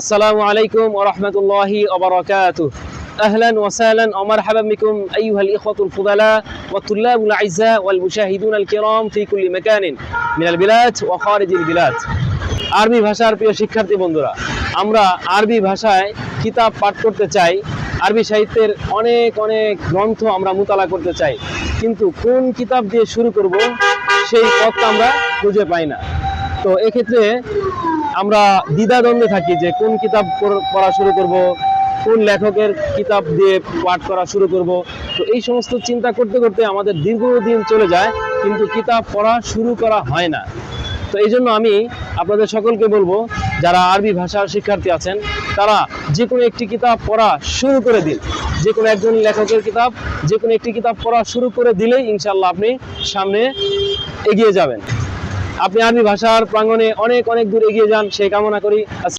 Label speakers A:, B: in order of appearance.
A: السلام عليكم ورحمة الله وبركاته. أهلا وسهلا ومرحبا بكم أيها الإخوة الفضلاء والطلاب الأعزاء والمشاهدون الكرام في كل مكان من البلاد وخارج البلاد. আরবি ভাষার প্রিয় শিক্ষার্থী বন্ধুরা, আমরা আরবি ভাষায় কিতাব পাঠ করতে চাই, আরবি সাহিত্যের অনেক অনেক গ্রন্থ আমরা মুতালা করতে চাই, কিন্তু কোন কিতাব দিয়ে শুরু করব সেই পথটা আমরা খুঁজে পাই না। তো এক্ষেত্রে আমরা দ্বিধাদ্বন্দ্বে থাকি যে কোন কিতাব পড়া শুরু করব, কোন লেখকের কিতাব দিয়ে পাঠ করা শুরু করব। তো এই সমস্ত চিন্তা করতে করতে আমাদের দীর্ঘদিন চলে যায়, কিন্তু কিতাব পড়া শুরু করা হয় না। তো এই জন্য আমি আপনাদের সকলকে বলবো, যারা আরবি ভাষার শিক্ষার্থী আছেন তারা যে কোনো একটি কিতাব পড়া শুরু করে দিন। যে কোনো একজন লেখকের কিতাব, যে কোনো একটি কিতাব পড়া শুরু করে দিলেই ইনশাআল্লাহ আপনি সামনে এগিয়ে যাবেন। আপনি আরবি ভাষার প্রাঙ্গণে অনেক অনেক দূর এগিয়ে যান সেই কামনা করি।